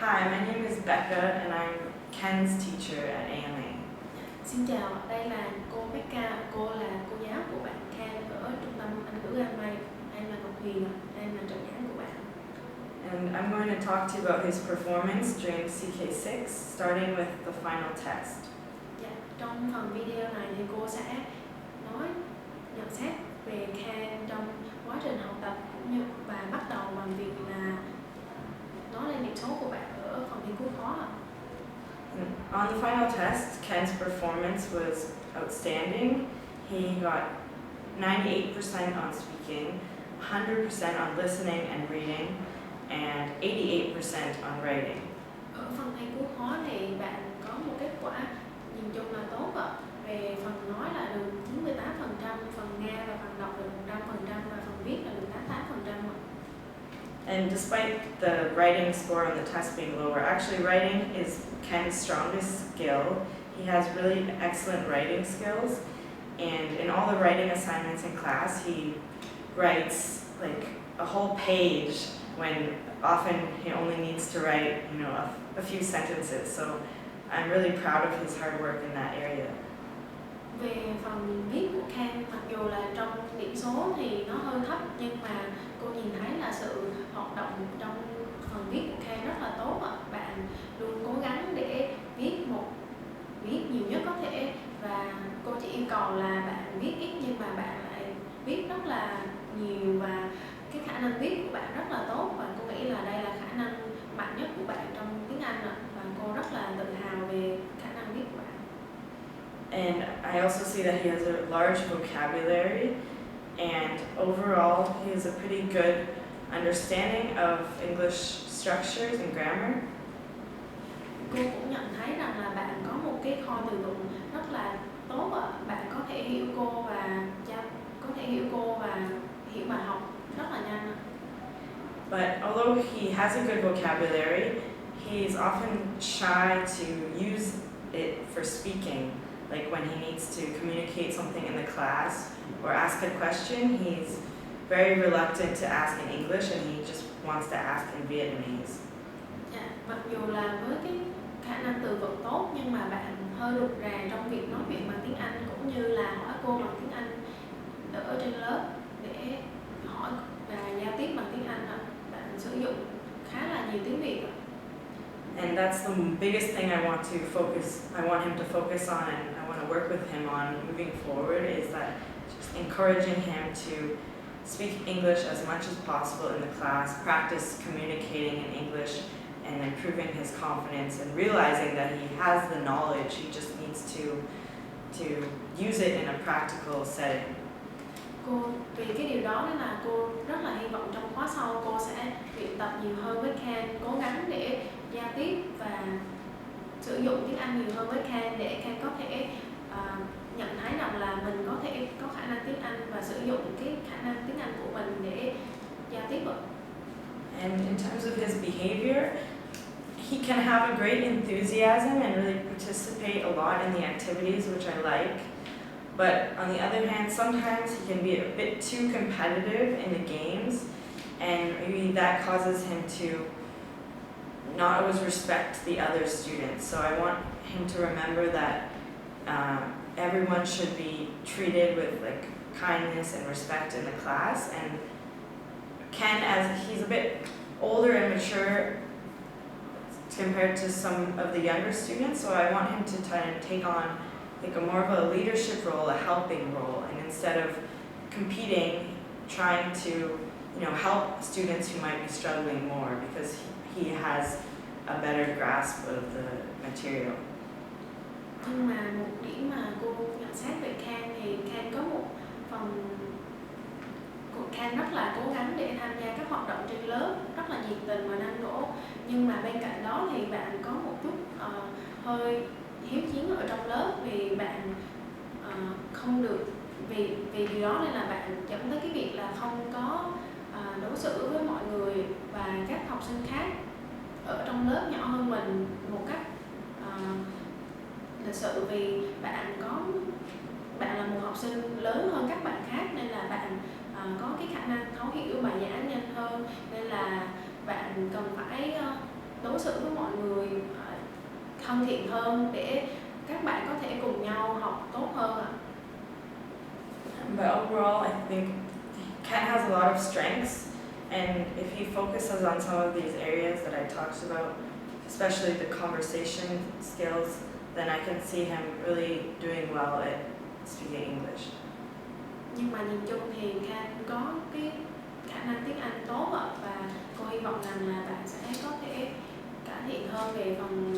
Hi, my name is Becca and I'm Ken's teacher at AMA. Xin chào, đây là cô Becca, cô là cô giáo của bạn Kien ở trung tâm Anh ngữ AMA. Em là Ngọc Huyền, em là trợ giảng của bạn. And I'm going to talk to you about his performance during CK6, starting with the final test. Dạ, trong phần video này thì cô sẽ nói nhận xét về Kien trong quá trình học tập cũng như và bắt đầu bằng việc là nói lên điểm số của bạn ở phần thi cuối khó. On the final test, Ken's performance was outstanding. He got 98% on speaking, 100% on listening and reading, and 88% on writing. Ở phần thi cuối khó thì bạn có một kết quả nhìn chung là tốt ạ. Về phần nói là được 98%, phần nghe và phần đọc được 100% và phần viết là được 88%. And despite the writing score on the test being lower, actually writing is Ken's strongest skill. He has really excellent writing skills, and in all the writing assignments in class, he writes like a whole page when often he only needs to write, a few sentences. So I'm really proud of his hard work in that area. Về phần viết của Kien, mặc dù là trong điểm số thì nó hơi thấp, nhưng mà cô nhìn thấy là sự hoạt động trong phần viết của Kien rất là tốt ạ. Bạn luôn cố gắng để viết nhiều nhất có thể, và cô chỉ yêu cầu là bạn viết ít nhưng mà bạn lại viết rất là nhiều, và cái khả năng viết của bạn rất là tốt, và cô nghĩ là đây là khả năng mạnh nhất của bạn trong tiếng Anh ạ, và cô rất là tự hào về khả năng viết của bạn. And I also see that he has a large vocabulary, and overall he has a pretty good understanding of English structures and grammar. Cô cũng nhận thấy rằng là bạn có một cái kho từ vựng rất là tốt ạ. Bạn có thể hiểu cô và hiểu bài học rất là nhanh. But although he has a good vocabulary, he's often shy to use it for speaking. Like when he needs to communicate something in the class or ask a question, he's very reluctant to ask in English and he just wants to ask in Vietnamese. Dạ, mặc dù là với cái khả năng từ vựng tốt nhưng mà bạn hơi rụt rè trong việc nói chuyện bằng tiếng Anh, cũng như là hỏi cô bằng tiếng Anh ở trên lớp để hỏi và giao tiếp bằng tiếng Anh. Bạn sử dụng khá là nhiều tiếng Việt. And that's the biggest thing I want him to focus on, and I want to work with him on moving forward, is that just encouraging him to speak English as much as possible in the class, practice communicating in English, and improving his confidence and realizing that he has the knowledge, he just needs to use it in a practical setting. Vì cái điều đó nên là cô rất là hy vọng trong khóa sau cô sẽ luyện tập nhiều hơn với Kien, cố gắng để giao tiếp và sử dụng tiếng Anh nhiều hơn với Kien, để Kien có thể nhận thấy rằng là mình có thể có khả năng tiếng Anh và sử dụng cái khả năng tiếng Anh của mình để giao tiếp. And in terms of his behavior, he can have a great enthusiasm and really participate a lot in the activities, which I like. But on the other hand, sometimes he can be a bit too competitive in the games, and maybe that causes him to not always respect the other students. So I want him to remember that everyone should be treated with kindness and respect in the class. And Ken, as he's a bit older and mature compared to some of the younger students, so I want him to try and take on a more of a leadership role, a helping role, and instead of competing, trying to help students who might be struggling more, because he has a better grasp of the material. Nhưng mà một điểm mà cô nhận xét về Kien thì Kien có một phần Kien rất là cố gắng để tham gia các hoạt động trên lớp, rất là nhiệt tình và năng nổ, nhưng mà bên cạnh đó thì bạn có một chút hơi hiếu chiến ở trong lớp, vì bạn không được vì điều đó nên là bạn dẫn tới cái việc là không có đối xử với mọi người và các học sinh khác ở trong lớp nhỏ hơn mình một cách lịch sự, vì bạn là một học sinh lớn hơn các bạn khác, nên là bạn có cái khả năng thấu hiểu bài giảng nhanh hơn, nên là bạn cần phải đối đối xử với mọi người thân thiện hơn để các bạn có thể cùng nhau học tốt hơn ạ. But overall, I think Ken has a lot of strengths, and if he focuses on some of these areas that I talked about, especially the conversation skills, then I can see him really doing well at speaking English. Nhưng mà nhìn chung thì Kien có cái khả năng tiếng Anh tốt ạ, và cô hy vọng rằng là bạn sẽ có thể cải thiện hơn về phần